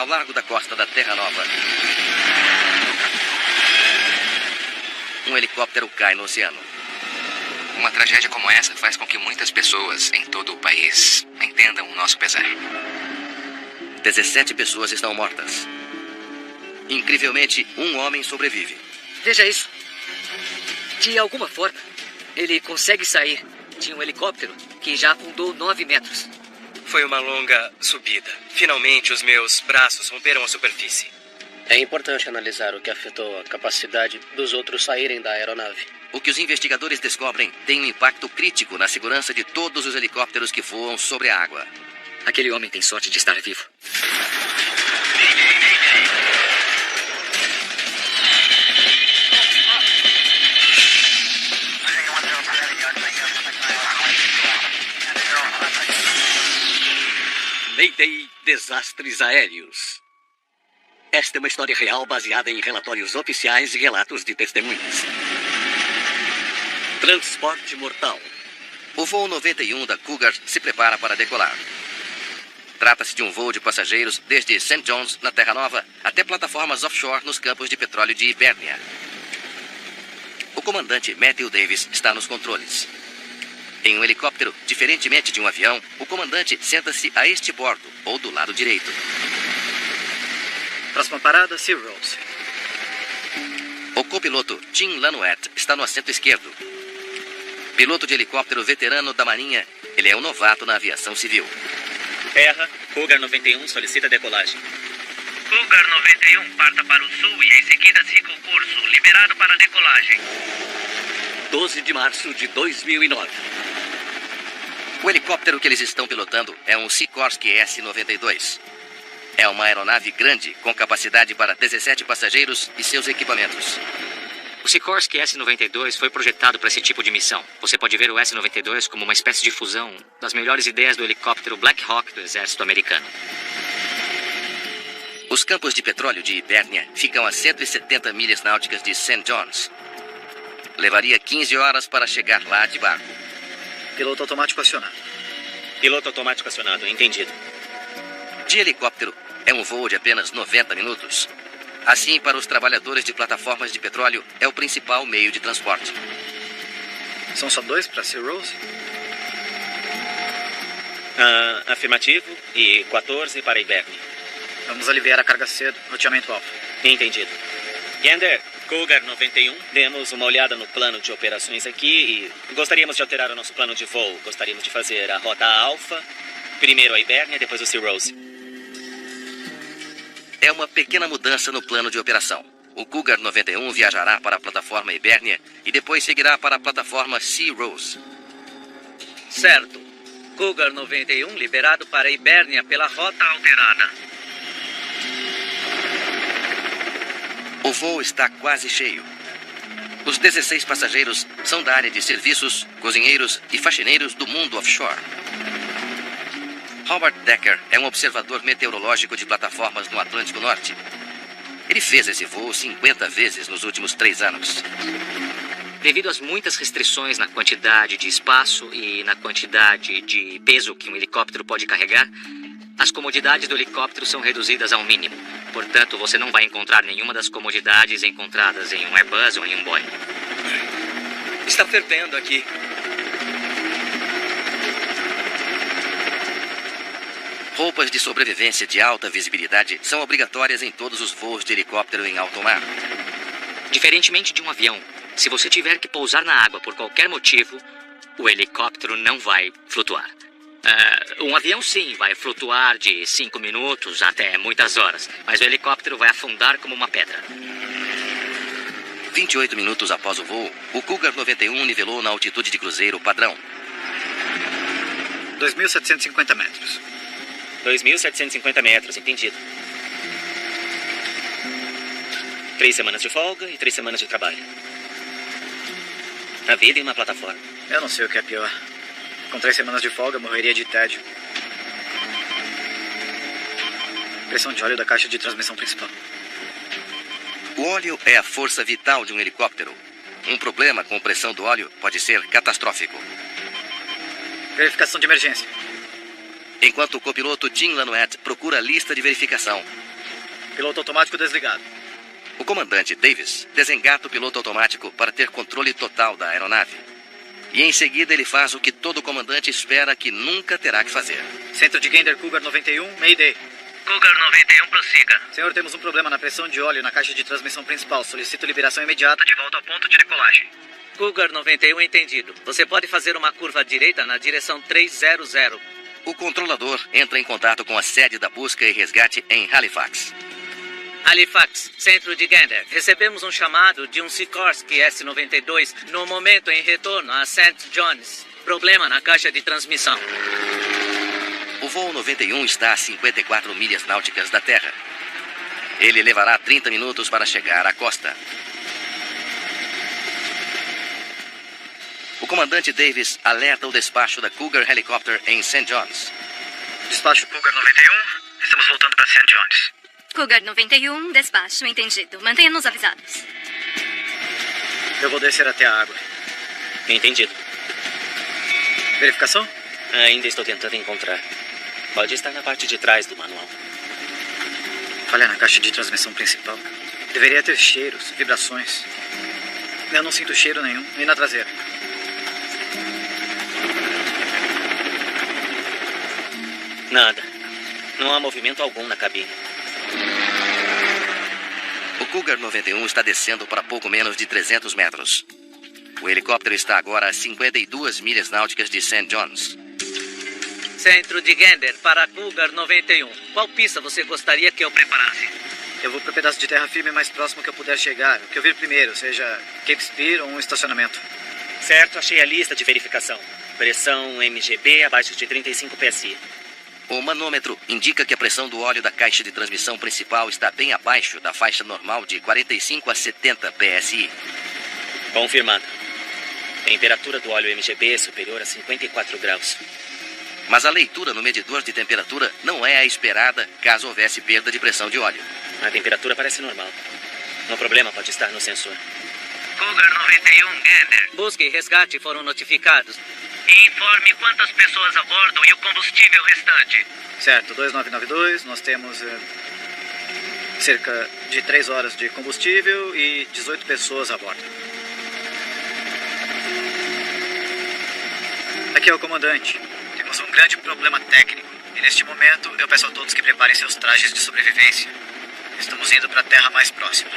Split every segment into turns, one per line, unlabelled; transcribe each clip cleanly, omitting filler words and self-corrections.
largo da costa da Terra Nova. Um helicóptero cai no oceano.
Uma tragédia como essa faz com que muitas pessoas em todo o país entendam o nosso pesar.
17 pessoas estão mortas. Incrivelmente, um homem sobrevive.
Veja isso. De alguma forma, ele consegue sair de um helicóptero que já afundou 9 metros.
Foi uma longa subida. Finalmente, os meus braços romperam a superfície.
É importante analisar o que afetou a capacidade dos outros saírem da aeronave.
O que os investigadores descobrem tem um impacto crítico na segurança de todos os helicópteros que voam sobre a água.
Aquele homem tem sorte de estar vivo.
Mayday, desastres aéreos. Esta é uma história real baseada em relatórios oficiais e relatos de testemunhas. Transporte mortal.
O voo 91 da Cougar se prepara para decolar. Trata-se de um voo de passageiros desde St. John's, na Terra Nova, até plataformas offshore nos campos de petróleo de Hibernia. O comandante Matthew Davis está nos controles. Em um helicóptero, diferentemente de um avião, o comandante senta-se a este bordo, ou do lado direito.
Próxima parada, Sea Rose.
O copiloto Tim Lanuette está no assento esquerdo. Piloto de helicóptero veterano da Marinha, ele é um novato na aviação civil.
Terra, Cougar 91 solicita decolagem.
Cougar 91, parta para o sul e em seguida siga o curso. Liberado para decolagem.
12 de março de 2009.
O helicóptero que eles estão pilotando é um Sikorsky S-92. É uma aeronave grande, com capacidade para 17 passageiros e seus equipamentos.
O Sikorsky S-92 foi projetado para esse tipo de missão. Você pode ver o S-92 como uma espécie de fusão das melhores ideias do helicóptero Black Hawk do exército americano.
Os campos de petróleo de Hibernia ficam a 170 milhas náuticas de St. John's. Levaria 15 horas para chegar lá de barco.
Piloto automático acionado.
Piloto automático acionado, entendido.
De helicóptero, é um voo de apenas 90 minutos. Assim, para os trabalhadores de plataformas de petróleo, é o principal meio de transporte.
São só 2 para Sea Rose?
Afirmativo e 14 para Hibernia.
Vamos aliviar a carga cedo. Roteamento alfa.
Entendido. Gander, Cougar 91, demos uma olhada no plano de operações aqui e gostaríamos de alterar o nosso plano de voo. Gostaríamos de fazer a rota alfa, primeiro a Hibernia, depois o Sea Rose.
É uma pequena mudança no plano de operação. O Cougar 91 viajará para a plataforma Hibernia e depois seguirá para a plataforma Sea Rose.
Certo. Cougar 91 liberado para Hibernia pela rota alterada.
O voo está quase cheio. Os 16 passageiros são da área de serviços, cozinheiros e faxineiros do mundo offshore. Howard Decker é um observador meteorológico de plataformas no Atlântico Norte. Ele fez esse voo 50 vezes nos últimos 3 anos.
Devido às muitas restrições na quantidade de espaço e na quantidade de peso que um helicóptero pode carregar, as comodidades do helicóptero são reduzidas ao mínimo. Portanto, você não vai encontrar nenhuma das comodidades encontradas em um Airbus ou em um Boeing.
Está fervendo aqui.
Roupas de sobrevivência de alta visibilidade são obrigatórias em todos os voos de helicóptero em alto mar.
Diferentemente de um avião, se você tiver que pousar na água por qualquer motivo, o helicóptero não vai flutuar. Um avião, sim, vai flutuar de 5 minutos até muitas horas, mas o helicóptero vai afundar como uma pedra.
28 minutos após o voo, o Cougar 91 nivelou na altitude de cruzeiro padrão.
2.750 metros.
2.750 metros, entendido. 3 semanas de folga e 3 semanas de trabalho. A vida em uma plataforma.
Eu não sei o que é pior. Com 3 semanas de folga, morreria de tédio. Pressão de óleo da caixa de transmissão principal.
O óleo é a força vital de um helicóptero. Um problema com pressão do óleo pode ser catastrófico.
Verificação de emergência.
Enquanto o copiloto Tim Lanuette procura a lista de verificação,
Piloto automático desligado.
O comandante Davis desengata o piloto automático para ter controle total da aeronave. E em seguida ele faz o que todo comandante espera que nunca terá que fazer.
Centro de Gander Cougar 91, Mayday.
Cougar 91, prossiga.
Senhor, temos um problema na pressão de óleo na caixa de transmissão principal. Solicito liberação imediata de volta ao ponto de decolagem.
Cougar 91, entendido. Você pode fazer uma curva à direita na direção 300.
O controlador entra em contato com a sede da busca e resgate em Halifax.
Halifax, centro de Gander. Recebemos um chamado de um Sikorsky S-92 no momento em retorno a St. John's. Problema na caixa de transmissão.
O voo 91 está a 54 milhas náuticas da Terra. Ele levará 30 minutos para chegar à costa. O comandante Davis alerta o despacho da Cougar Helicopter em St. John's.
Despacho Cougar 91, estamos voltando para St. John's.
Cougar 91, despacho, entendido. Mantenha-nos avisados.
Eu vou descer até a água.
Entendido.
Verificação?
Ainda estou tentando encontrar. Pode estar na parte de trás do manual.
Falha na caixa de transmissão principal. Deveria ter cheiros, vibrações. Eu não sinto cheiro nenhum, nem na traseira.
Nada. Não há movimento algum na cabine.
O Cougar 91 está descendo para pouco menos de 300 metros. O helicóptero está agora a 52 milhas náuticas de St. John's.
Centro de Gander para Cougar 91. Qual pista você gostaria que eu preparasse?
Eu vou para o pedaço de terra firme mais próximo que eu puder chegar. O que eu vir primeiro, seja Cape Spear ou um estacionamento.
Certo, achei a lista de verificação. Pressão MGB abaixo de 35 PSI.
O manômetro indica que a pressão do óleo da caixa de transmissão principal está bem abaixo da faixa normal de 45 a 70 PSI.
Confirmado. Temperatura do óleo MGB é superior a 54 graus.
Mas a leitura no medidor de temperatura não é a esperada caso houvesse perda de pressão de óleo.
A temperatura parece normal. O problema pode estar no sensor.
Cougar 91, Gander. Busca e resgate foram notificados. Informe quantas pessoas a bordo e o combustível restante.
Certo, 2992, nós temos cerca de 3 horas de combustível e 18 pessoas a bordo. Aqui é o comandante. Temos um grande problema técnico e neste momento eu peço a todos que preparem seus trajes de sobrevivência. Estamos indo para a terra mais próxima.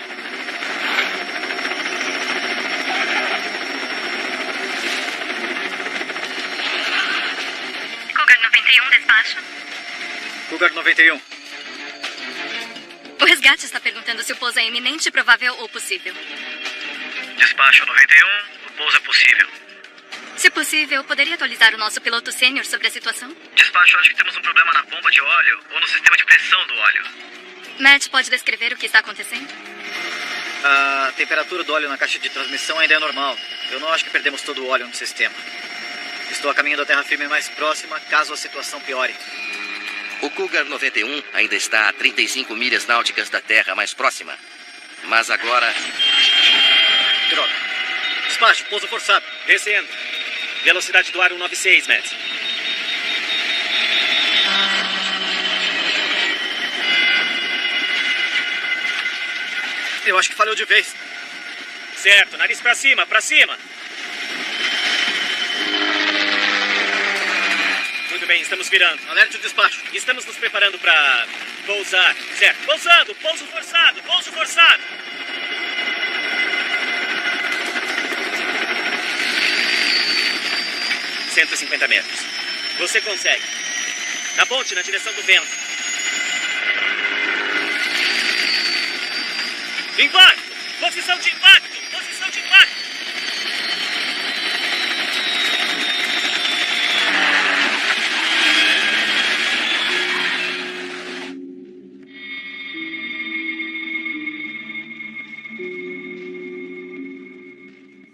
Cougar 91, despacho.
Cougar 91.
O resgate está perguntando se o pouso é iminente, provável ou possível.
Despacho 91, o pouso é possível.
Se possível, poderia atualizar o nosso piloto sênior sobre a situação?
Despacho, acho que temos um problema na bomba de óleo ou no sistema de pressão do óleo.
Matt, pode descrever o que está acontecendo?
A temperatura do óleo na caixa de transmissão ainda é normal. Eu não acho que perdemos todo o óleo no sistema. Estou a caminho da terra firme mais próxima, caso a situação piore.
O Cougar 91 ainda está a 35 milhas náuticas da Terra mais próxima. Mas agora...
Droga. Despacho, pouso forçado.
Descendo. Velocidade do ar 196, Matt.
Eu acho que falhou de vez.
Certo, nariz pra cima, pra cima. Muito bem, estamos virando.
Alerte o despacho.
Estamos nos preparando para pousar. Certo, pousando, pouso forçado, pouso forçado. ...150 metros. Você consegue. Na ponte, na direção do vento. Impacto! Posição de impacto! Posição de impacto!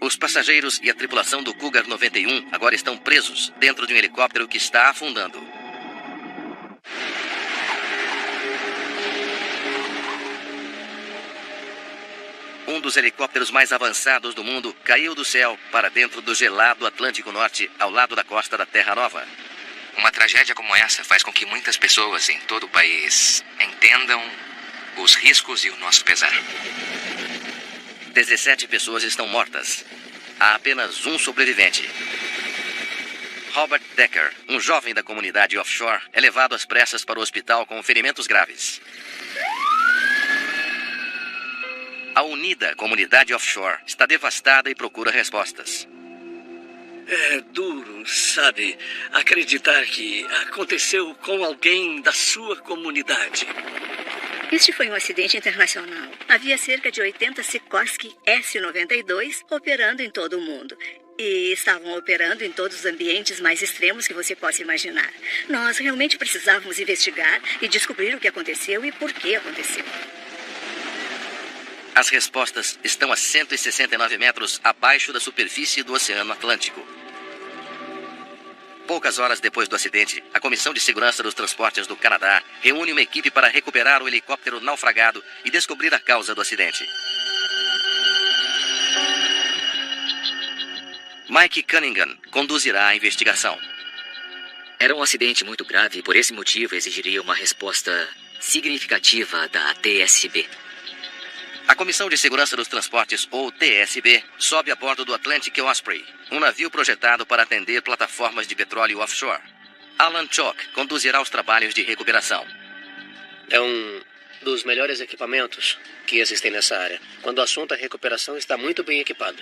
Os passageiros e a tripulação do Cougar 91 agora estão presos dentro de um helicóptero que está afundando. Um dos helicópteros mais avançados do mundo caiu do céu para dentro do gelado Atlântico Norte, ao lado da costa da Terra Nova.
Uma tragédia como essa faz com que muitas pessoas em todo o país entendam os riscos e o nosso pesar.
17 pessoas estão mortas. Há apenas um sobrevivente. Robert Decker, um jovem da comunidade offshore, é levado às pressas para o hospital com ferimentos graves. A unida comunidade offshore está devastada e procura respostas.
É duro, sabe, acreditar que aconteceu com alguém da sua comunidade.
Este foi um acidente internacional. Havia cerca de 80 Sikorsky S-92 operando em todo o mundo. E estavam operando em todos os ambientes mais extremos que você possa imaginar. Nós realmente precisávamos investigar e descobrir o que aconteceu e por que aconteceu.
As respostas estão a 169 metros abaixo da superfície do Oceano Atlântico. Poucas horas depois do acidente, a Comissão de Segurança dos Transportes do Canadá reúne uma equipe para recuperar o helicóptero naufragado e descobrir a causa do acidente. Mike Cunningham conduzirá a investigação.
Era um acidente muito grave e por esse motivo exigiria uma resposta significativa da TSB.
A Comissão de Segurança dos Transportes, ou TSB, sobe a bordo do Atlantic Osprey, um navio projetado para atender plataformas de petróleo offshore. Alan Chock conduzirá os trabalhos de recuperação.
É um dos melhores equipamentos que existem nessa área. Quando o assunto é recuperação, está muito bem equipado.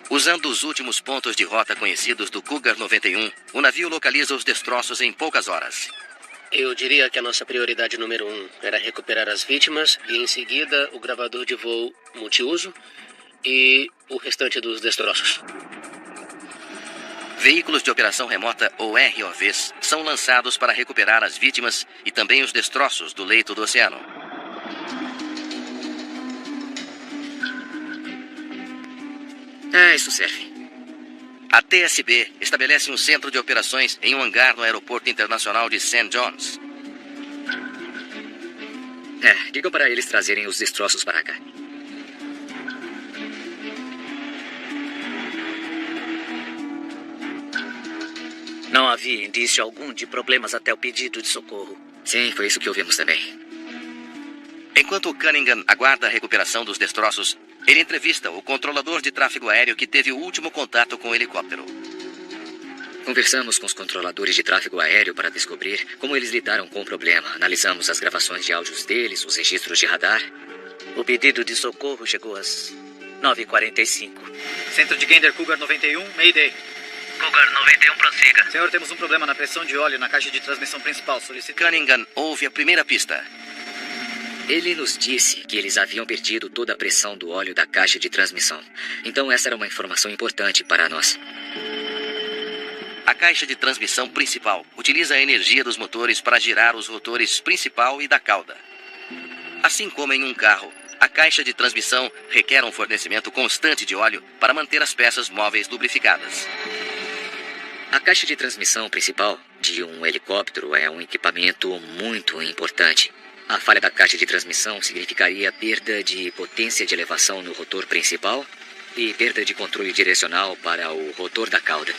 Usando os últimos pontos de rota conhecidos do Cougar 91, o navio localiza os destroços em poucas horas.
Eu diria que a nossa prioridade número 1 era recuperar as vítimas e, em seguida, o gravador de voo multiuso e o restante dos destroços.
Veículos de operação remota, ou ROVs, são lançados para recuperar as vítimas e também os destroços do leito do oceano.
Isso serve.
A TSB estabelece um centro de operações em um hangar no Aeroporto Internacional de St. John's.
Digam para eles trazerem os destroços para cá.
Não havia indício algum de problemas até o pedido de socorro.
Sim, foi isso que ouvimos também.
Enquanto Cunningham aguarda a recuperação dos destroços, ele entrevista o controlador de tráfego aéreo que teve o último contato com o helicóptero.
Conversamos com os controladores de tráfego aéreo para descobrir como eles lidaram com o problema. Analisamos as gravações de áudios deles, os registros de radar.
O pedido de socorro chegou às 9h45.
Centro de Gander Cougar 91, Mayday.
Cougar 91, prossiga.
Senhor, temos um problema na pressão de óleo na caixa de transmissão principal. Solicito...
Cunningham ouve a primeira pista.
Ele nos disse que eles haviam perdido toda a pressão do óleo da caixa de transmissão. Então essa era uma informação importante para nós.
A caixa de transmissão principal utiliza a energia dos motores para girar os rotores principal e da cauda. Assim como em um carro, a caixa de transmissão requer um fornecimento constante de óleo para manter as peças móveis lubrificadas.
A caixa de transmissão principal de um helicóptero é um equipamento muito importante. A falha da caixa de transmissão significaria perda de potência de elevação no rotor principal e perda de controle direcional para o rotor da cauda.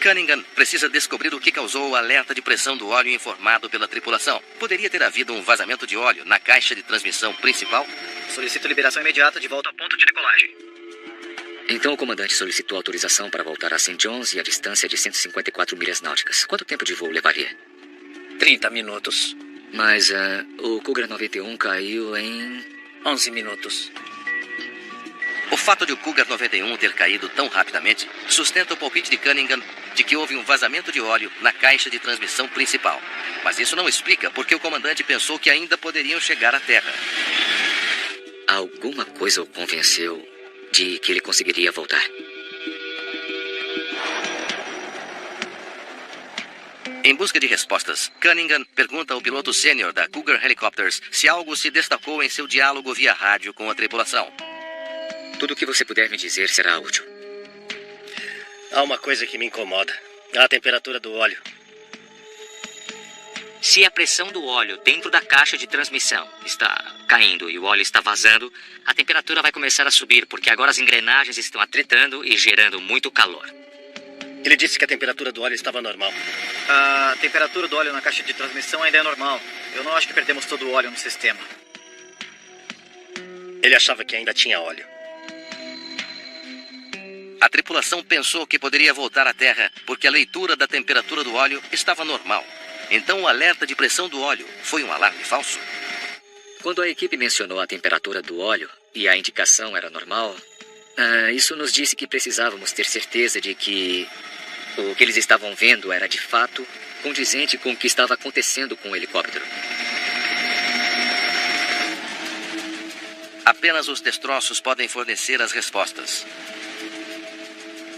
Cunningham precisa descobrir o que causou o alerta de pressão do óleo informado pela tripulação. Poderia ter havido um vazamento de óleo na caixa de transmissão principal?
Solicito liberação imediata de volta ao ponto de decolagem.
Então o comandante solicitou autorização para voltar a St. John's e a distância de 154 milhas náuticas. Quanto tempo de voo levaria?
30 minutos.
Mas o Cougar 91 caiu em
11 minutos.
O fato de o Cougar 91 ter caído tão rapidamente sustenta o palpite de Cunningham de que houve um vazamento de óleo na caixa de transmissão principal. Mas isso não explica porque o comandante pensou que ainda poderiam chegar à Terra.
Alguma coisa o convenceu de que ele conseguiria voltar.
Em busca de respostas, Cunningham pergunta ao piloto sênior da Cougar Helicopters se algo se destacou em seu diálogo via rádio com a tripulação.
Tudo o que você puder me dizer será útil.
Há uma coisa que me incomoda. A temperatura do óleo.
Se a pressão do óleo dentro da caixa de transmissão está caindo e o óleo está vazando, a temperatura vai começar a subir, porque agora as engrenagens estão atritando e gerando muito calor.
Ele disse que a temperatura do óleo estava normal.
A temperatura do óleo na caixa de transmissão ainda é normal. Eu não acho que perdemos todo o óleo no sistema.
Ele achava que ainda tinha óleo.
A tripulação pensou que poderia voltar à Terra porque a leitura da temperatura do óleo estava normal. Então o alerta de pressão do óleo foi um alarme falso.
Quando a equipe mencionou a temperatura do óleo e a indicação era normal, isso nos disse que precisávamos ter certeza de que o que eles estavam vendo era de fato condizente com o que estava acontecendo com o helicóptero.
Apenas os destroços podem fornecer as respostas.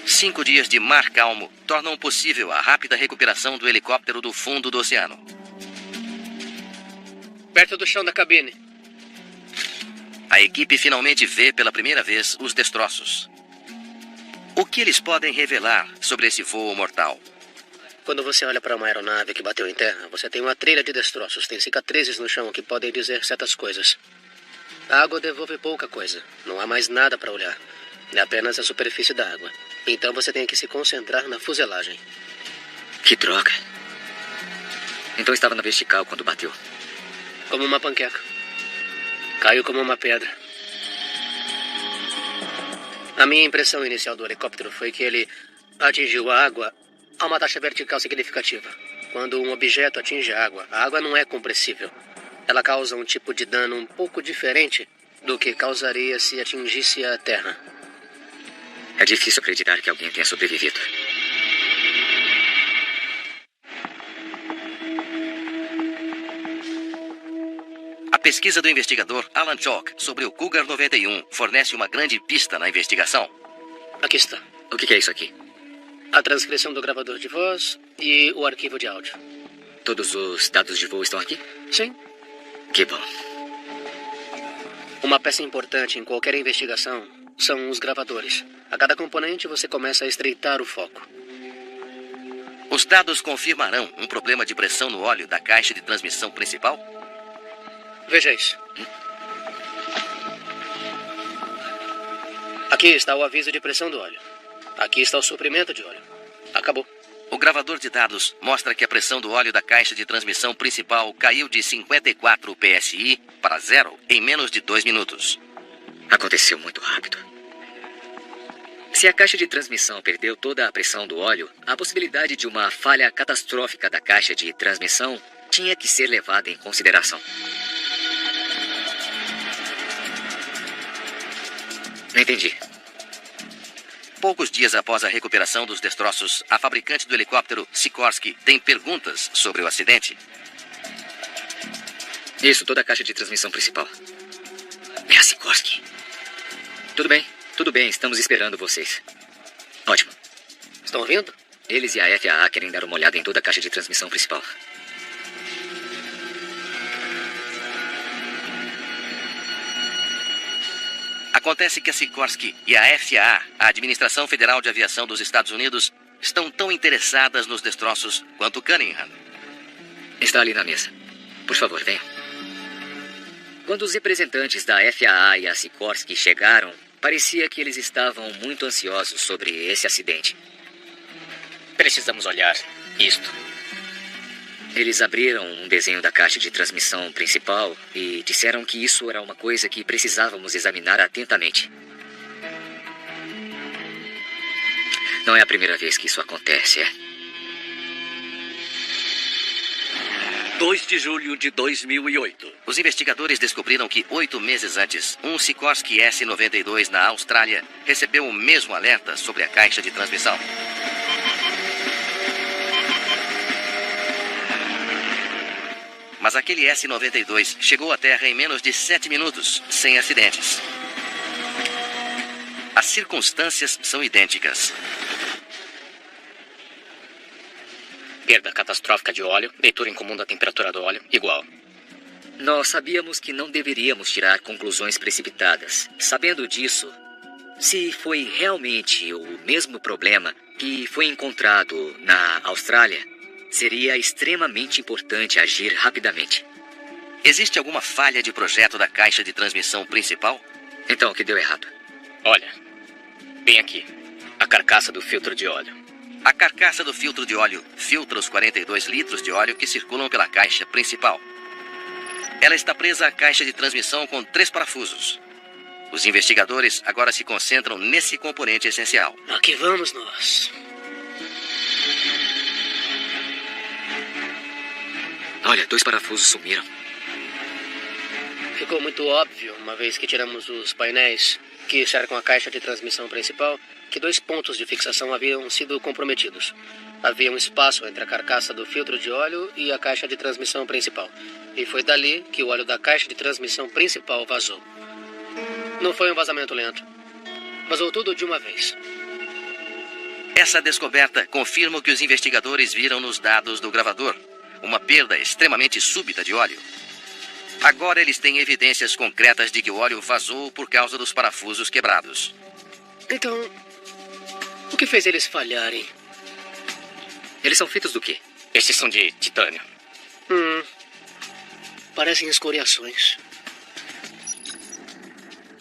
5 dias de mar calmo tornam possível a rápida recuperação do helicóptero do fundo do oceano.
Perto do chão da cabine.
A equipe finalmente vê pela primeira vez os destroços. O que eles podem revelar sobre esse voo mortal?
Quando você olha para uma aeronave que bateu em terra, você tem uma trilha de destroços. Tem cicatrizes no chão que podem dizer certas coisas. A água devolve pouca coisa. Não há mais nada para olhar. É apenas a superfície da água. Então você tem que se concentrar na fuselagem.
Que droga. Então estava na vertical quando bateu.
Como uma panqueca. Caiu como uma pedra. A minha impressão inicial do helicóptero foi que ele atingiu a água a uma taxa vertical significativa. Quando um objeto atinge a água não é compressível. Ela causa um tipo de dano um pouco diferente do que causaria se atingisse a terra.
É difícil acreditar que alguém tenha sobrevivido.
A pesquisa do investigador Alan Chalk sobre o Cougar 91 fornece uma grande pista na investigação.
Aqui está.
O que é isso aqui?
A transcrição do gravador de voz e o arquivo de áudio.
Todos os dados de voo estão aqui?
Sim.
Que bom.
Uma peça importante em qualquer investigação são os gravadores. A cada componente você começa a estreitar o foco.
Os dados confirmarão um problema de pressão no óleo da caixa de transmissão principal?
Veja isso. Aqui está o aviso de pressão do óleo. Aqui está o suprimento de óleo. Acabou.
O gravador de dados mostra que a pressão do óleo da caixa de transmissão principal caiu de 54 psi para 0 em menos de 2 minutos.
Aconteceu muito rápido. Se a caixa de transmissão perdeu toda a pressão do óleo, a possibilidade de uma falha catastrófica da caixa de transmissão tinha que ser levada em consideração. Não entendi.
Poucos dias após a recuperação dos destroços, a fabricante do helicóptero, Sikorsky, tem perguntas sobre o acidente.
Isso, toda a caixa de transmissão principal. É a Sikorsky. Tudo bem, estamos esperando vocês. Ótimo.
Estão ouvindo?
Eles e a FAA querem dar uma olhada em toda a caixa de transmissão principal.
Acontece que a Sikorsky e a FAA, a Administração Federal de Aviação dos Estados Unidos, estão tão interessadas nos destroços quanto Cunningham.
Está ali na mesa. Por favor, venha. Quando os representantes da FAA e a Sikorsky chegaram, parecia que eles estavam muito ansiosos sobre esse acidente.
Precisamos olhar isto.
Eles abriram um desenho da caixa de transmissão principal e disseram que isso era uma coisa que precisávamos examinar atentamente. Não é a primeira vez que isso acontece, é?
2 de julho de 2008.
Os investigadores descobriram que 8 meses antes, um Sikorsky S-92 na Austrália recebeu o mesmo alerta sobre a caixa de transmissão. Mas aquele S-92 chegou à Terra em menos de 7 minutos, sem acidentes. As circunstâncias são idênticas.
Perda catastrófica de óleo, leitura incomum da temperatura do óleo, igual.
Nós sabíamos que não deveríamos tirar conclusões precipitadas. Sabendo disso, se foi realmente o mesmo problema que foi encontrado na Austrália, seria extremamente importante agir rapidamente.
Existe alguma falha de projeto da caixa de transmissão principal?
Então, o que deu errado?
Olha, bem aqui, a carcaça do filtro de óleo.
A carcaça do filtro de óleo filtra os 42 litros de óleo que circulam pela caixa principal. Ela está presa à caixa de transmissão com 3 parafusos. Os investigadores agora se concentram nesse componente essencial.
Aqui vamos nós.
Olha, 2 parafusos sumiram.
Ficou muito óbvio, uma vez que tiramos os painéis que cercam a caixa de transmissão principal, que 2 pontos de fixação haviam sido comprometidos. Havia um espaço entre a carcaça do filtro de óleo e a caixa de transmissão principal. E foi dali que o óleo da caixa de transmissão principal vazou. Não foi um vazamento lento. Vazou tudo de uma vez.
Essa descoberta confirma o que os investigadores viram nos dados do gravador. Uma perda extremamente súbita de óleo. Agora eles têm evidências concretas de que o óleo vazou por causa dos parafusos quebrados.
Então, o que fez eles falharem?
Eles são feitos do quê?
Estes são de titânio.
Parecem escoriações.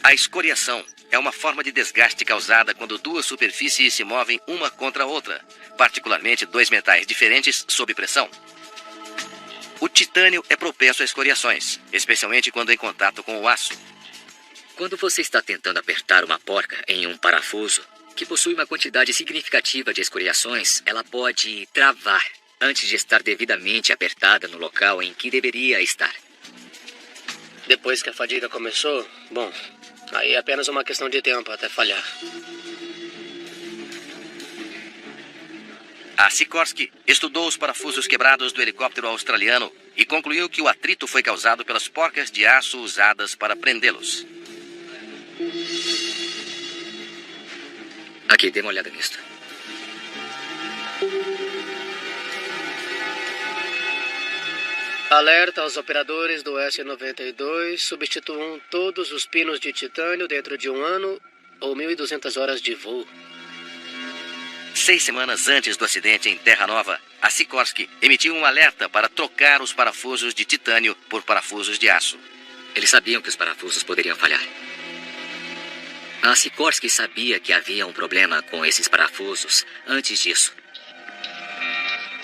A escoriação é uma forma de desgaste causada quando 2 superfícies se movem uma contra a outra, particularmente 2 metais diferentes sob pressão. O titânio é propenso a escoriações, especialmente quando em contato com o aço.
Quando você está tentando apertar uma porca em um parafuso que possui uma quantidade significativa de escoriações, ela pode travar antes de estar devidamente apertada no local em que deveria estar.
Depois que a fadiga começou, bom, aí é apenas uma questão de tempo até falhar.
A Sikorsky estudou os parafusos quebrados do helicóptero australiano e concluiu que o atrito foi causado pelas porcas de aço usadas para prendê-los.
Aqui, dê uma olhada nisto.
Alerta aos operadores do S-92, substituam todos os pinos de titânio dentro de 1 ano ou 1.200 horas de voo.
6 semanas antes do acidente em Terra Nova, a Sikorsky emitiu um alerta para trocar os parafusos de titânio por parafusos de aço.
Eles sabiam que os parafusos poderiam falhar. A Sikorsky sabia que havia um problema com esses parafusos antes disso.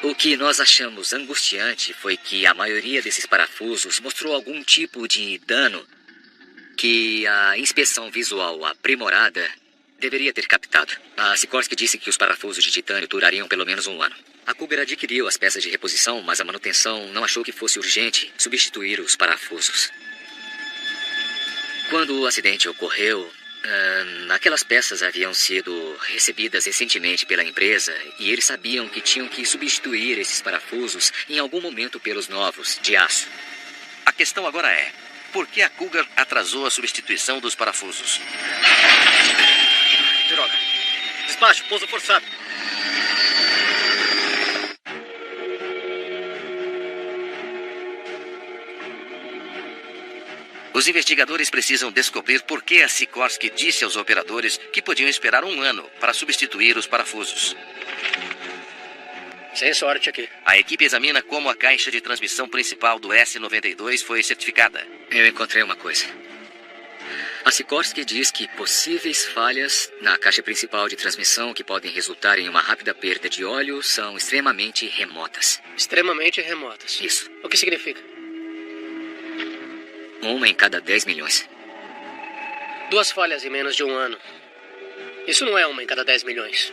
O que nós achamos angustiante foi que a maioria desses parafusos mostrou algum tipo de dano que a inspeção visual aprimorada deveria ter captado. A Sikorsky disse que os parafusos de titânio durariam pelo menos 1 ano. A Cougar adquiriu as peças de reposição, mas a manutenção não achou que fosse urgente substituir os parafusos. Quando o acidente ocorreu, aquelas peças haviam sido recebidas recentemente pela empresa e eles sabiam que tinham que substituir esses parafusos em algum momento pelos novos, de aço.
A questão agora é, por que a Cougar atrasou a substituição dos parafusos?
Droga. Despacho, pouso forçado.
Os investigadores precisam descobrir por que a Sikorsky disse aos operadores que podiam esperar 1 ano para substituir os parafusos.
Sem sorte aqui.
A equipe examina como a caixa de transmissão principal do S-92 foi certificada.
Eu encontrei uma coisa. A Sikorsky diz que possíveis falhas na caixa principal de transmissão que podem resultar em uma rápida perda de óleo são extremamente remotas.
Extremamente remotas.
Isso.
O que significa?
1 em cada 10 milhões.
2 falhas em menos de 1 ano. Isso não é 1 em cada 10 milhões.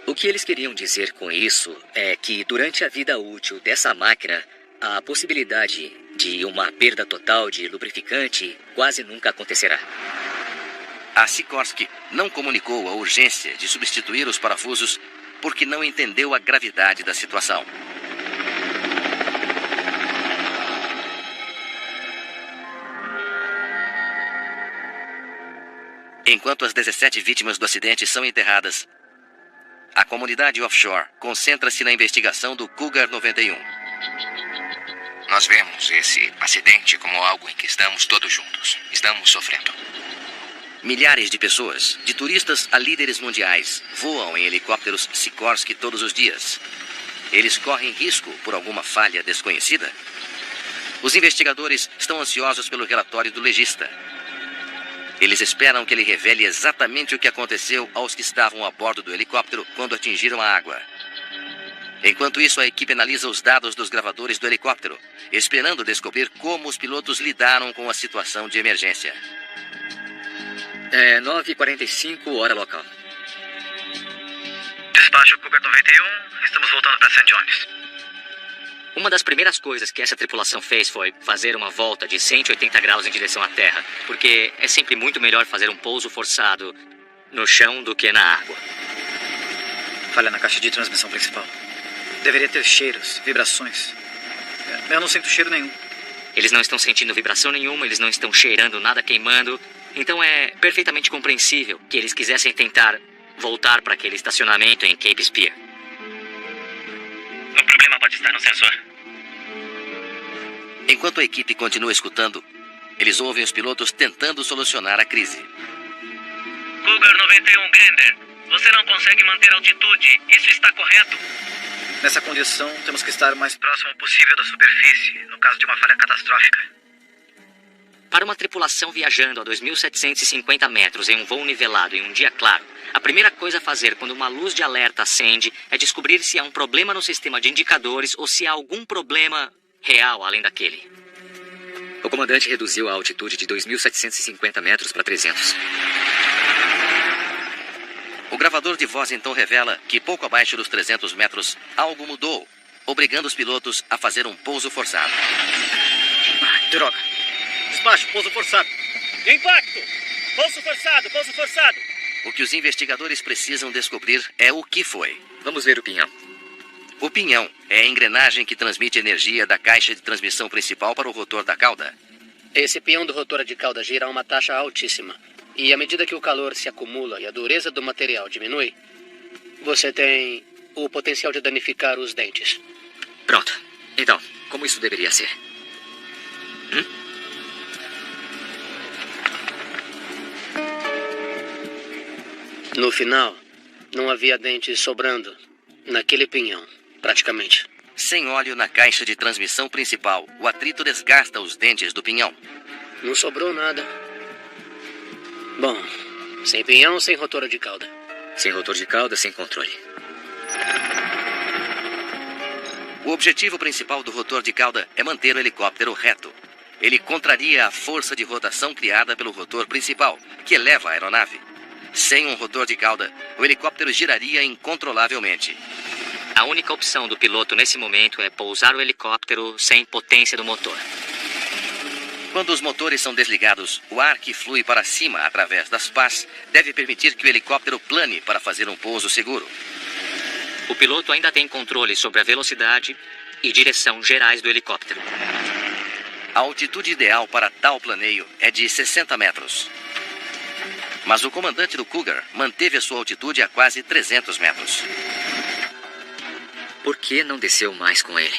O que eles queriam dizer com isso é que durante a vida útil dessa máquina, a possibilidade de uma perda total de lubrificante quase nunca acontecerá.
A Sikorsky não comunicou a urgência de substituir os parafusos porque não entendeu a gravidade da situação. Enquanto as 17 vítimas do acidente são enterradas, a comunidade offshore concentra-se na investigação do Cougar 91.
Nós vemos esse acidente como algo em que estamos todos juntos. Estamos sofrendo.
Milhares de pessoas, de turistas a líderes mundiais, voam em helicópteros Sikorsky todos os dias. Eles correm risco por alguma falha desconhecida? Os investigadores estão ansiosos pelo relatório do legista. Eles esperam que ele revele exatamente o que aconteceu aos que estavam a bordo do helicóptero quando atingiram a água. Enquanto isso, a equipe analisa os dados dos gravadores do helicóptero, esperando descobrir como os pilotos lidaram com a situação de emergência.
É 9h45, hora local.
Despacho Cougar 91, estamos voltando para St. John's.
Uma das primeiras coisas que essa tripulação fez foi fazer uma volta de 180 graus em direção à Terra, porque é sempre muito melhor fazer um pouso forçado no chão do que na água.
Falha na caixa de transmissão principal. Deveria ter cheiros, vibrações. Eu não sinto cheiro nenhum.
Eles não estão sentindo vibração nenhuma, eles não estão cheirando nada queimando. Então é perfeitamente compreensível que eles quisessem tentar voltar para aquele estacionamento em Cape Spear.
O problema pode estar no sensor.
Enquanto a equipe continua escutando, eles ouvem os pilotos tentando solucionar a crise.
Cougar 91, Gander. Você não consegue manter altitude. Isso está correto?
Nessa condição, temos que estar o mais próximo possível da superfície, no caso de uma falha catastrófica.
Para uma tripulação viajando a 2.750 metros em um voo nivelado em um dia claro, a primeira coisa a fazer quando uma luz de alerta acende é descobrir se há um problema no sistema de indicadores ou se há algum problema real além daquele. O comandante reduziu a altitude de 2.750 metros para 300.
O gravador de voz então revela que pouco abaixo dos 300 metros, algo mudou, obrigando os pilotos a fazer um pouso forçado.
Droga. Despacho, pouso forçado.
Impacto! Pouso forçado, pouso forçado!
O que os investigadores precisam descobrir é o que foi.
Vamos ver o pinhão.
O pinhão é a engrenagem que transmite energia da caixa de transmissão principal para o rotor da cauda.
Esse peão do rotor de cauda gira a uma taxa altíssima. E à medida que o calor se acumula e a dureza do material diminui, você tem o potencial de danificar os dentes.
Pronto. Então, como isso deveria ser?
No final, não havia dentes sobrando naquele pinhão, praticamente.
Sem óleo na caixa de transmissão principal, o atrito desgasta os dentes do pinhão.
Não sobrou nada. Bom, sem pinhão, sem rotor de cauda.
Sem rotor de cauda, sem controle.
O objetivo principal do rotor de cauda é manter o helicóptero reto. Ele contraria a força de rotação criada pelo rotor principal, que eleva a aeronave. Sem um rotor de cauda, o helicóptero giraria incontrolavelmente.
A única opção do piloto nesse momento é pousar o helicóptero sem potência do motor.
Quando os motores são desligados, o ar que flui para cima através das pás deve permitir que o helicóptero plane para fazer um pouso seguro.
O piloto ainda tem controle sobre a velocidade e direção gerais do helicóptero.
A altitude ideal para tal planeio é de 60 metros. Mas o comandante do Cougar manteve a sua altitude a quase 300 metros.
Por que não desceu mais com ele?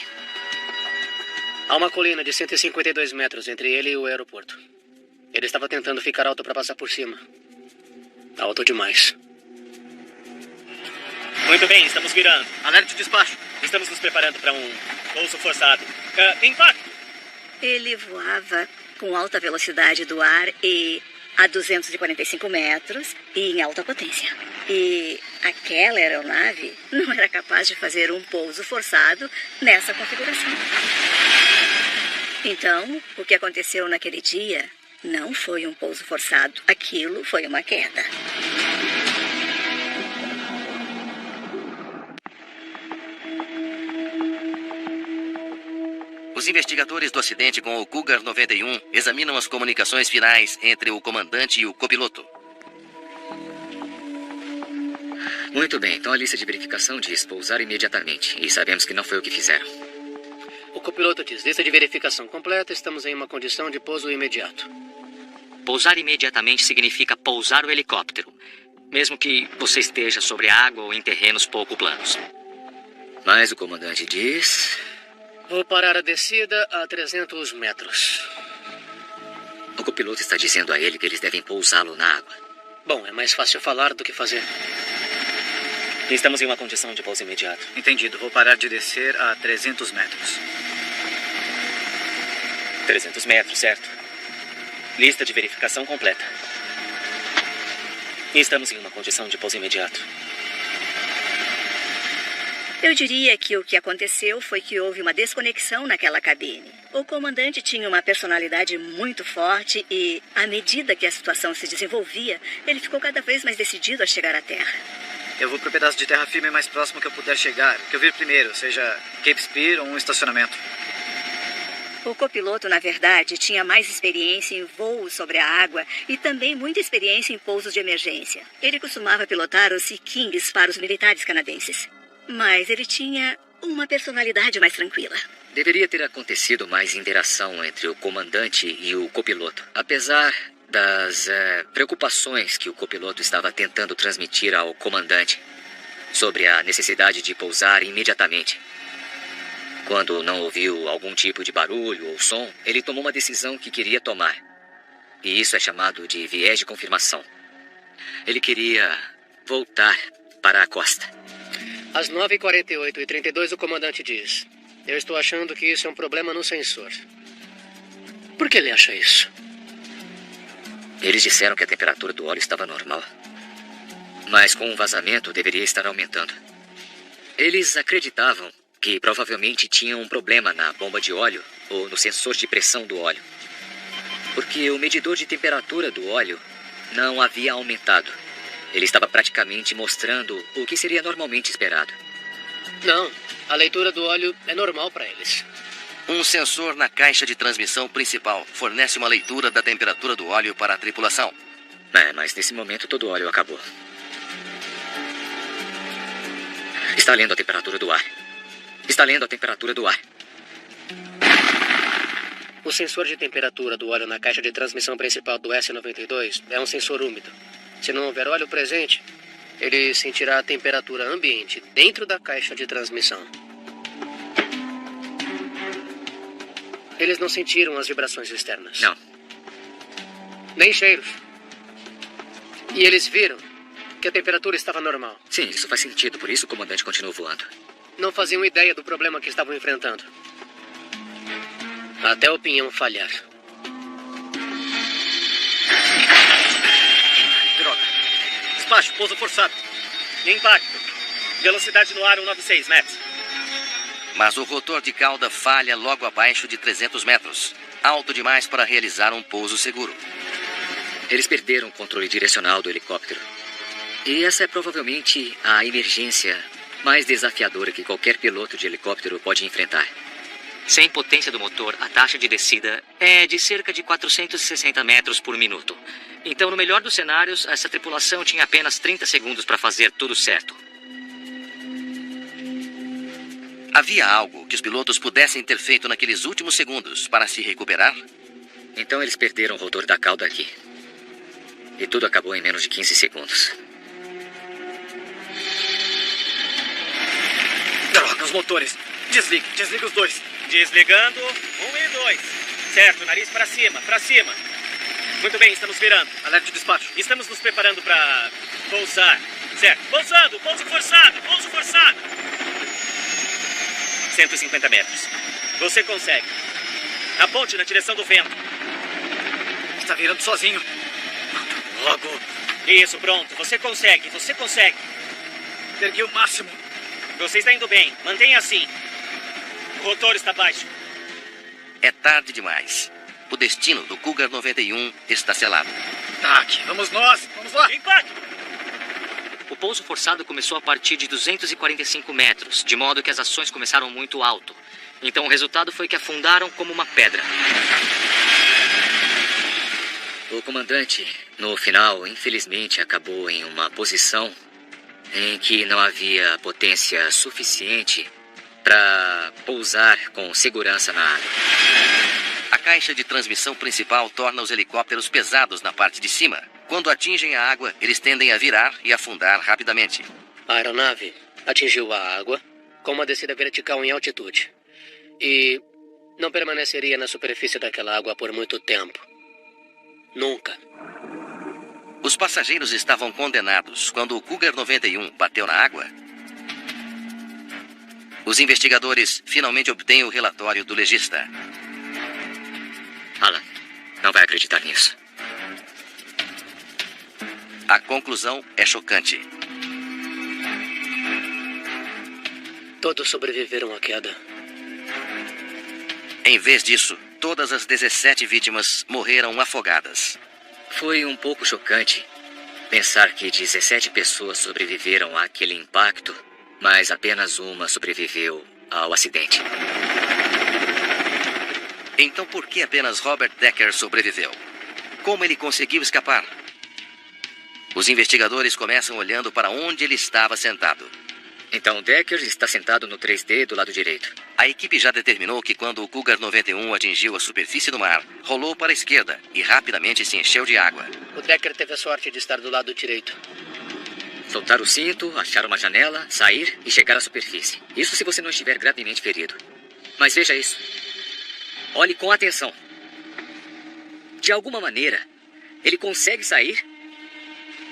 Há uma colina de 152 metros entre ele e o aeroporto. Ele estava tentando ficar alto para passar por cima. Alto demais.
Muito bem, estamos virando.
Alerte despacho.
Estamos nos preparando para um pouso forçado. Impacto!
Ele voava com alta velocidade do ar e a 245 metros e em alta potência. E aquela aeronave não era capaz de fazer um pouso forçado nessa configuração. Então, o que aconteceu naquele dia não foi um pouso forçado. Aquilo foi uma queda.
Os investigadores do acidente com o Cougar 91 examinam as comunicações finais entre o comandante e o copiloto.
Muito bem, então a lista de verificação diz pousar imediatamente. E sabemos que não foi o que fizeram.
O copiloto diz, lista de verificação completa, estamos em uma condição de pouso imediato.
Pousar imediatamente significa pousar o helicóptero, mesmo que você esteja sobre a água ou em terrenos pouco planos. Mas o comandante diz...
Vou parar a descida a 300 metros.
O copiloto está dizendo a ele que eles devem pousá-lo na água.
Bom, é mais fácil falar do que fazer.
Estamos em uma condição de pouso imediato.
Entendido. Vou parar de descer a 300 metros.
300 metros, certo. Lista de verificação completa. E estamos em uma condição de pouso imediato.
Eu diria que o que aconteceu foi que houve uma desconexão naquela cabine. O comandante tinha uma personalidade muito forte e, à medida que a situação se desenvolvia, ele ficou cada vez mais decidido a chegar à Terra.
Eu vou pro pedaço de terra firme mais próximo que eu puder chegar. O que eu vir primeiro, seja Cape Spear ou um estacionamento.
O copiloto, na verdade, tinha mais experiência em voos sobre a água e também muita experiência em pousos de emergência. Ele costumava pilotar os Sea Kings para os militares canadenses. Mas ele tinha uma personalidade mais tranquila.
Deveria ter acontecido mais interação entre o comandante e o copiloto. Apesar das preocupações que o copiloto estava tentando transmitir ao comandante sobre a necessidade de pousar imediatamente. Quando não ouviu algum tipo de barulho ou som, ele tomou uma decisão que queria tomar. E isso é chamado de viés de confirmação. Ele queria voltar para a costa.
Às 9h48 e 32 o comandante diz: eu estou achando que isso é um problema no sensor. Por que ele acha isso?
Eles disseram que a temperatura do óleo estava normal. Mas com o vazamento deveria estar aumentando. Eles acreditavam que provavelmente tinham um problema na bomba de óleo ou no sensor de pressão do óleo. Porque o medidor de temperatura do óleo não havia aumentado. Ele estava praticamente mostrando o que seria normalmente esperado.
Não, a leitura do óleo é normal para eles.
Um sensor na caixa de transmissão principal fornece uma leitura da temperatura do óleo para a tripulação.
Mas nesse momento todo o óleo acabou. Está lendo a temperatura do ar. Está lendo a temperatura do ar.
O sensor de temperatura do óleo na caixa de transmissão principal do S-92 é um sensor úmido. Se não houver óleo presente, ele sentirá a temperatura ambiente dentro da caixa de transmissão. Eles não sentiram as vibrações externas.
Não.
Nem cheiros. E eles viram que a temperatura estava normal.
Sim, isso faz sentido. Por isso o comandante continuou voando.
Não faziam ideia do problema que estavam enfrentando. Até o pinhão falhar.
Droga. Despacho, pouso forçado.
Impacto. Velocidade no ar 196 metros.
Mas o rotor de cauda falha logo abaixo de 300 metros. Alto demais para realizar um pouso seguro.
Eles perderam o controle direcional do helicóptero. E essa é provavelmente a emergência mais desafiadora que qualquer piloto de helicóptero pode enfrentar. Sem potência do motor, a taxa de descida é de cerca de 460 metros por minuto. Então, no melhor dos cenários, essa tripulação tinha apenas 30 segundos para fazer tudo certo.
Havia algo que os pilotos pudessem ter feito naqueles últimos segundos para se recuperar?
Então eles perderam o rotor da cauda aqui. E tudo acabou em menos de 15 segundos.
Droga, os motores. Desliga os dois.
Desligando, 1 e 2. Certo, nariz para cima, para cima. Muito bem, estamos virando.
Alerta de despacho.
Estamos nos preparando para pousar. Certo, pousando, pouso forçado, pouso forçado. 150 metros. Você consegue. Aponte na direção do vento.
Está virando sozinho. Logo.
Isso, pronto. Você consegue, você consegue.
Ergui o máximo.
Você está indo bem. Mantenha assim. O rotor está baixo.
É tarde demais. O destino do Cougar 91 está selado.
Aqui, vamos nós. Vamos lá.
Impacto!
O pouso forçado começou a partir de 245 metros, de modo que as ações começaram muito alto. Então o resultado foi que afundaram como uma pedra. O comandante, no final, infelizmente, acabou em uma posição em que não havia potência suficiente para pousar com segurança na água.
A caixa de transmissão principal torna os helicópteros pesados na parte de cima. Quando atingem a água, eles tendem a virar e afundar rapidamente.
A aeronave atingiu a água com uma descida vertical em altitude. E não permaneceria na superfície daquela água por muito tempo. Nunca.
Os passageiros estavam condenados quando o Cougar 91 bateu na água. Os investigadores finalmente obtêm o relatório do legista.
Alan, não vai acreditar nisso.
A conclusão é chocante.
Todos sobreviveram à queda.
Em vez disso, todas as 17 vítimas morreram afogadas.
Foi um pouco chocante pensar que 17 pessoas sobreviveram àquele impacto, mas apenas uma sobreviveu ao acidente.
Então por que apenas Robert Decker sobreviveu? Como ele conseguiu escapar? Os investigadores começam olhando para onde ele estava sentado.
Então Decker está sentado no 3D do lado direito.
A equipe já determinou que quando o Cougar 91 atingiu a superfície do mar, rolou para a esquerda e rapidamente se encheu de água.
O Decker teve a sorte de estar do lado direito.
Soltar o cinto, achar uma janela, sair e chegar à superfície. Isso se você não estiver gravemente ferido. Mas veja isso. Olhe com atenção. De alguma maneira, ele consegue sair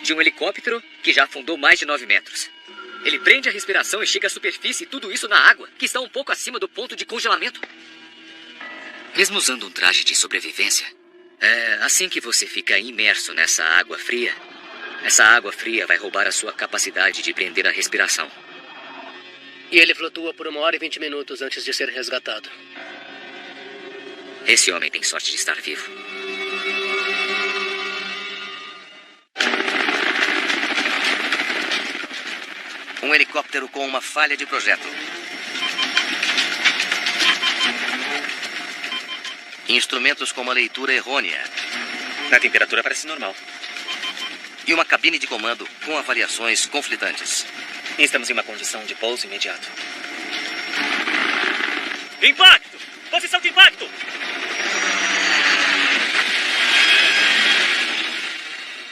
de um helicóptero que já afundou mais de 9 metros. Ele prende a respiração e chega à superfície, e tudo isso na água, que está um pouco acima do ponto de congelamento. Mesmo usando um traje de sobrevivência, assim que você fica imerso nessa água fria, essa água fria vai roubar a sua capacidade de prender a respiração.
E ele flutua por 1 hora e 20 minutos antes de ser resgatado.
Esse homem tem sorte de estar vivo.
Um helicóptero com uma falha de projeto. Instrumentos com uma leitura errônea.
A temperatura parece normal.
E uma cabine de comando com avaliações conflitantes.
Estamos em uma condição de pouso imediato. Impacto! Posição de impacto!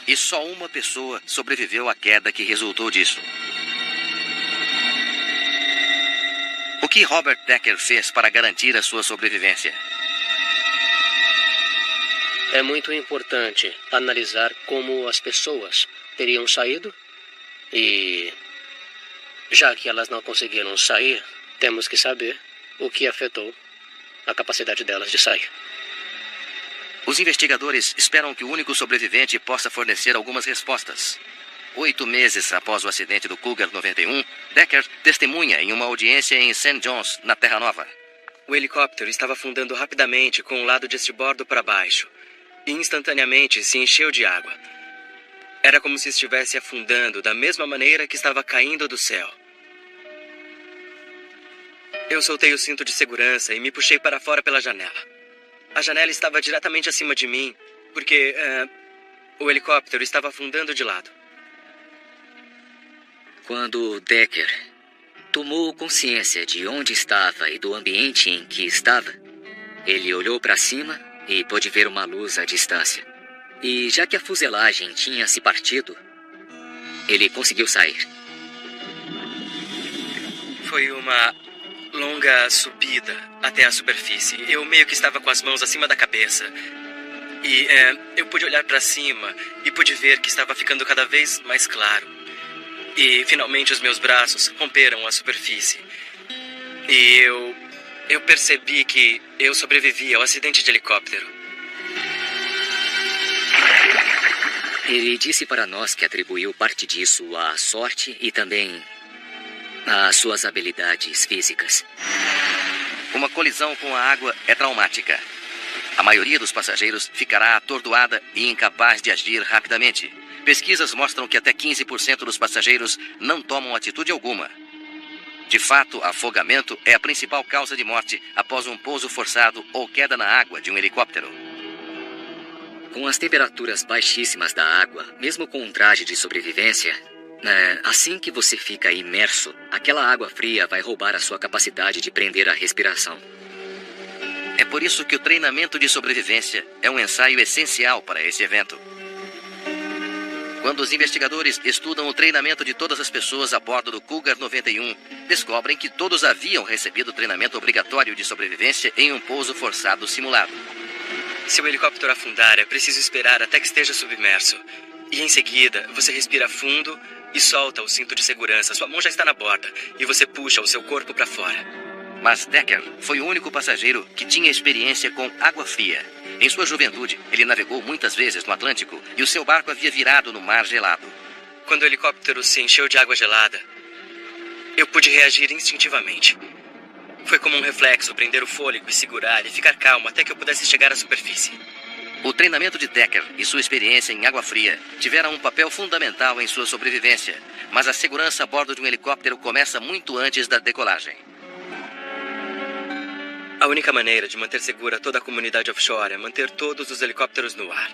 E só uma pessoa sobreviveu à queda que resultou disso. O que Robert Decker fez para garantir a sua sobrevivência?
É muito importante analisar como as pessoas teriam saído e, já que elas não conseguiram sair, temos que saber o que afetou a capacidade delas de sair.
Os investigadores esperam que o único sobrevivente possa fornecer algumas respostas. 8 meses após o acidente do Cougar 91, Decker testemunha em uma audiência em St. John's, na Terra Nova.
O helicóptero estava afundando rapidamente com o lado de estribordo para baixo e instantaneamente se encheu de água. Era como se estivesse afundando da mesma maneira que estava caindo do céu. Eu soltei o cinto de segurança e me puxei para fora pela janela. A janela estava diretamente acima de mim, porque o helicóptero estava afundando de lado.
Quando Decker tomou consciência de onde estava e do ambiente em que estava, ele olhou para cima e pôde ver uma luz à distância. E já que a fuselagem tinha se partido, ele conseguiu sair.
Foi uma longa subida até a superfície. Eu meio que estava com as mãos acima da cabeça. E eu pude olhar para cima e pude ver que estava ficando cada vez mais claro. E finalmente os meus braços romperam a superfície. E eu percebi que eu sobrevivi ao acidente de helicóptero.
Ele disse para nós que atribuiu parte disso à sorte e também às suas habilidades físicas.
Uma colisão com a água é traumática. A maioria dos passageiros ficará atordoada e incapaz de agir rapidamente. Pesquisas mostram que até 15% dos passageiros não tomam atitude alguma. De fato, afogamento é a principal causa de morte após um pouso forçado ou queda na água de um helicóptero.
Com as temperaturas baixíssimas da água, mesmo com um traje de sobrevivência, assim que você fica imerso, aquela água fria vai roubar a sua capacidade de prender a respiração.
É por isso que o treinamento de sobrevivência é um ensaio essencial para esse evento. Quando os investigadores estudam o treinamento de todas as pessoas a bordo do Cougar 91, descobrem que todos haviam recebido treinamento obrigatório de sobrevivência em um pouso forçado simulado.
Se o helicóptero afundar, é preciso esperar até que esteja submerso. E em seguida, você respira fundo e solta o cinto de segurança. Sua mão já está na borda e você puxa o seu corpo para fora.
Mas Decker foi o único passageiro que tinha experiência com água fria. Em sua juventude, ele navegou muitas vezes no Atlântico e o seu barco havia virado no mar gelado.
Quando o helicóptero se encheu de água gelada, eu pude reagir instintivamente. Foi como um reflexo prender o fôlego e segurar e ficar calmo até que eu pudesse chegar à superfície.
O treinamento de Decker e sua experiência em água fria tiveram um papel fundamental em sua sobrevivência, mas a segurança a bordo de um helicóptero começa muito antes da decolagem.
A única maneira de manter segura toda a comunidade offshore é manter todos os helicópteros no ar.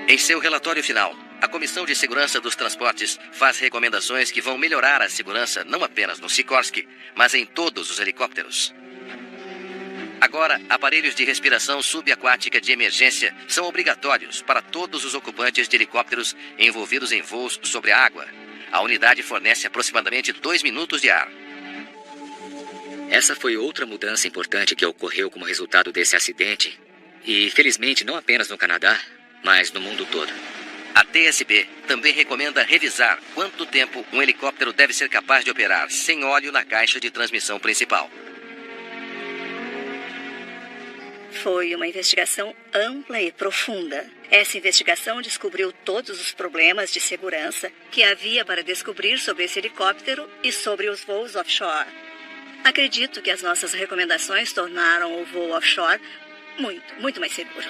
Em seu relatório final, a Comissão de Segurança dos Transportes faz recomendações que vão melhorar a segurança não apenas no Sikorsky, mas em todos os helicópteros. Agora, aparelhos de respiração subaquática de emergência são obrigatórios para todos os ocupantes de helicópteros envolvidos em voos sobre a água. A unidade fornece aproximadamente 2 minutos de ar.
Essa foi outra mudança importante que ocorreu como resultado desse acidente. E, felizmente, não apenas no Canadá, mas no mundo todo.
A TSB também recomenda revisar quanto tempo um helicóptero deve ser capaz de operar sem óleo na caixa de transmissão principal.
Foi uma investigação ampla e profunda. Essa investigação descobriu todos os problemas de segurança que havia para descobrir sobre esse helicóptero e sobre os voos offshore. Acredito que as nossas recomendações tornaram o voo offshore muito mais seguro.